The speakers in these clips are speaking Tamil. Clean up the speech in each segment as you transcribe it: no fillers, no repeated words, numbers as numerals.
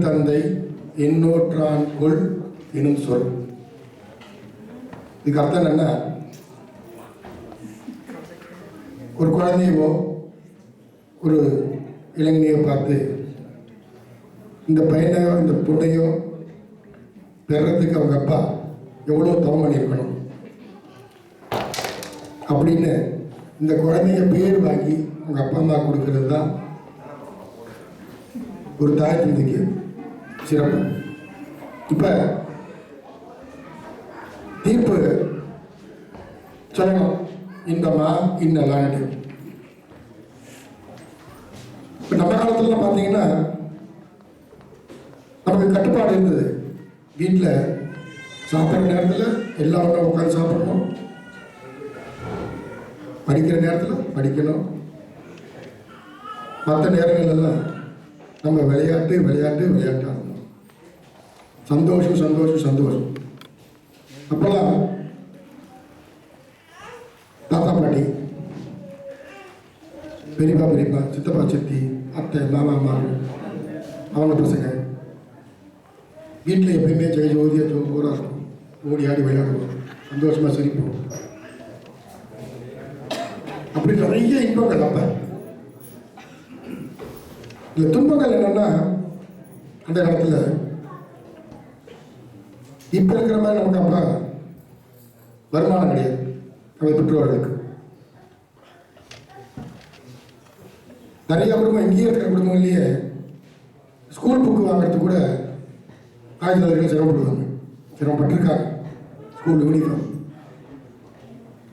தந்தை எண்ணூற்றான் கொள் எனும் சொல். இதுக்கு அர்த்தம் என்ன? ஒரு குழந்தையோ ஒரு இளைஞனையோ பார்த்து இந்த பையனையோ இந்த பொண்ணையோ பெறத்துக்கு அவங்க அப்பா எவ்வளோ தவம் பண்ணியிருக்கணும் அப்படின்னு இந்த குழந்தைய பேர் வாங்கி அவங்க அப்பா அம்மா கொடுக்கறது தான் ஒரு தாய் தந்தைக்கு சிறப்பு. இப்போ தீர்ப்பு சொல்லணும், இந்தமா இன்னலான்ட்டு. இப்போ நம்ம காலத்துல பார்த்தீங்கன்னா நமக்கு கட்டுப்பாடு இருந்தது. வீட்டில் சாப்பிட்ற நேரத்தில் எல்லாம் ஒன்றா உட்காந்து சாப்பிடணும், படிக்கிற நேரத்தில் படிக்கணும், மற்ற நேரங்களெல்லாம் நம்ம விளையாட்டு விளையாட்டு விளையாட்டு ஆகணும். சந்தோஷம் சந்தோஷம் சந்தோஷம். அப்போல்லாம் தாத்தா பாட்டி, பெரியப்பா பெரியப்பா, சித்தப்பா சித்தி, அத்தை, மாமா மாறு, அவங்க பசங்க வீட்டில் எப்பயுமே ஜெயஜோதியாக ஜோராக இருக்கும். ஓடி ஆடி விளையாடுவோம், சந்தோஷமாக சிரிப்போம். அப்படி நிறைய இன்பங்கள். அப்போ இந்த துன்பங்கள் என்னன்னா, அந்த காலத்தில் இப்போ இருக்கிற மாதிரி நமக்கு அப்பா வருமானம் கிடையாது. நம்ம பெற்றோர்களுக்கு நிறைய குடும்பம், இங்கேயே இருக்கிற குடும்பங்கள்லேயே ஸ்கூல் புக்கு வாங்குறதுக்கு கூட ஆயுதவர்கள் சிரமப்படுவாங்க, சிரமப்பட்டிருக்காங்க. ஸ்கூல் யூனிஃபார்ம்,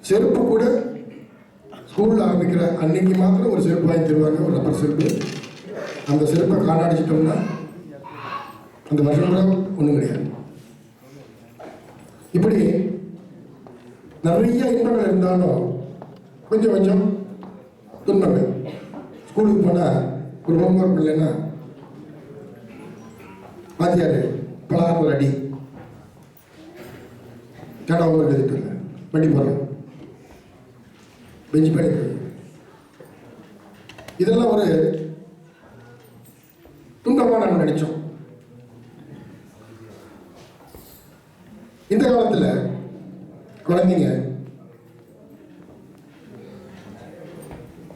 செருப்பு கூட ஸ்கூலில் ஆரம்பிக்கிற அன்னைக்கு மாத்திரம் ஒரு செருப்பு வாங்கி தருவாங்க, ஒரு ரப்பர் செருப்பு. அந்த செருப்பை காணாடிச்சிட்டோம்னா அந்த வருஷம் கூட ஒன்றும் கிடையாது. இப்படி நிறைய இன்பங்கள் இருந்தாலும் கொஞ்சம் கொஞ்சம் துன்பங்கள். ஸ்கூலுக்கு போனால் ஒரு ஹோம்ஒர்க் இல்லைன்னா வாத்தியார் பலகாரம் ஒரு அடி, கடை ஹோம்ஒர்க் எழுதிட்டு இல்லை, வண்டி போடுறேன், பெஞ்சு படிக்கிறது, இதெல்லாம் ஒரு துன்பமாக நம்ம நினைச்சோம். இந்த காலத்தில் குழந்தைங்க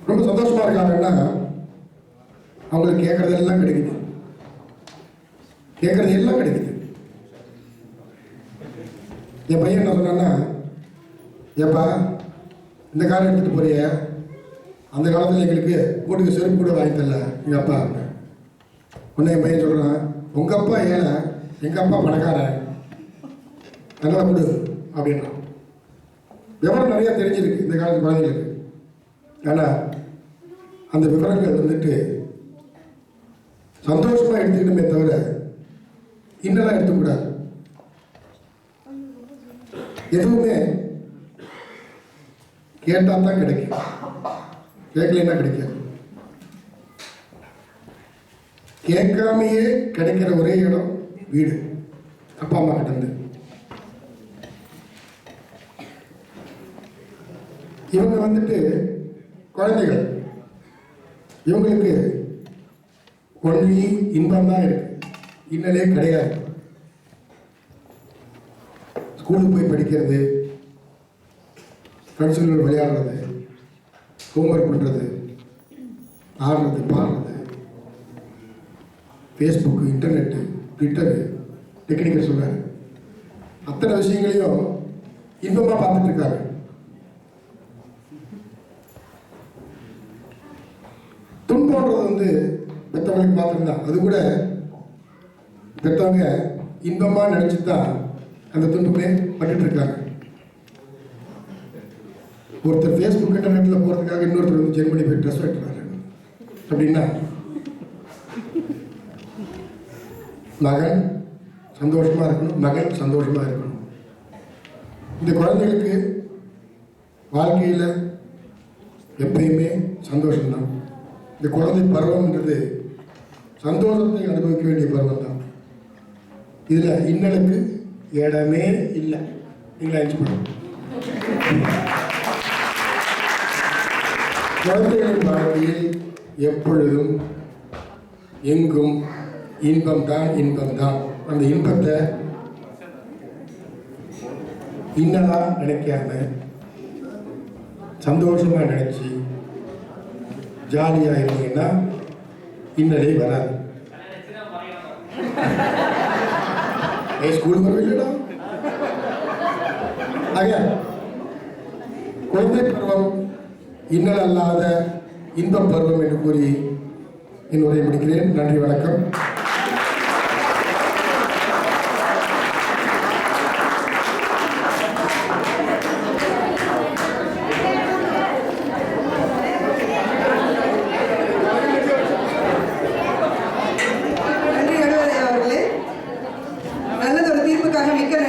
ரொம்ப சந்தோஷமா இருக்காங்கன்னா அவங்களுக்கு கேட்கறதெல்லாம் கிடைக்குது, கேட்கறது எல்லாம் கிடைக்குது. என் பையன் என்ன சொன்னான்னா, ஏப்பா இந்த காலம் எடுத்துட்டு போறிய, அந்த காலத்தில் எங்களுக்கு வீட்டுக்கு செருப்பு கூட வாங்கி தரல எங்கள் அப்பா. உடனே என் பையன் சொல்கிறான், உங்கள் அப்பா ஏழை, எங்கள் அப்பா பணக்காரன், நல்லா கொடு அப்படின்றான். விவரம் நிறையா தெரிஞ்சிருக்கு இந்த காலத்து குழந்தைங்களுக்கு. ஆனால் அந்த விவரங்கள் வந்துட்டு சந்தோஷமாக எடுத்துக்கணுமே தவிர இன்னெல்லாம் எடுத்துக்கூடாது. எதுவுமே கேட்டால் தான் கிடைக்கும், கேட்கலன்னா கிடைக்காது. கேட்காமையே கிடைக்கிற ஒரே இடம் வீடு, அப்பா அம்மா கிட்ட இருந்து. இவங்க வந்துட்டு குழந்தைகள், இவங்களுக்கு ஒன்லி இன்பம் தான் இருக்கு, இன்னலே கிடையாது. ஸ்கூலுக்கு போய் படிக்கிறது, ஃப்ரெண்ட்ஸுங்களோட விளையாடுறது, ஹோம்ஒர்க் பண்ணுறது, ஆடுறது, பாடுறது, ஃபேஸ்புக்கு, இன்டர்நெட்டு, ட்விட்டரு, டெக்னிக்கல் சொல்கிறாரு, அத்தனை விஷயங்களையும் இன்பமாக பார்த்துட்டு இருக்காரு. துன்பம்ன்றது வந்து பெற்றவங்களுக்கு மாத்திரம்தான். அது கூட பெற்றவங்க இன்பமாக நினச்சி தான் அந்த துன்பமே பட்டுட்டு இருக்காங்க. ஒருத்தர் ஃபேஸ்புக் இன்டர்நெட்டில் போகிறதுக்காக இன்னொருத்தர் வந்து ஜெர்மனி போய் ட்ரெஸ் வெட்டுறாரு அப்படின்னா மகன் சந்தோஷமாக இருக்கணும், மகன் சந்தோஷமாக இருக்கணும். இந்த குழந்தைகளுக்கு வாழ்க்கையில் எப்பயுமே சந்தோஷம்தான். இந்த குழந்தை பருவம்ன்றது சந்தோஷத்தை அனுபவிக்க வேண்டிய பருவம் தான். இதில் இன்னலுக்கு இடமே இல்லை. நீங்களா அழிச்சு பண்ணுங்க. குழந்தைகளின் வாழ்க்கையில் எப்பொழுதும் எங்கும் இன்பம் தான் இன்பம் தான். அந்த இன்பத்தை இன்னலா நினைக்காம சந்தோஷமா நினைச்சு ஜாலியாக இருந்தீங்கன்னா இன்னலே வராது. ஸ்கூல் வரவில்லைடா. ஆக குழந்தை பருவம் இன்னல் அல்லாத இன்பப் பருவம் என்று கூறி என் உரையை முடிக்கிறேன். நன்றி, வணக்கம். நல்லதொரு தீர்ப்புக்காக மிக்க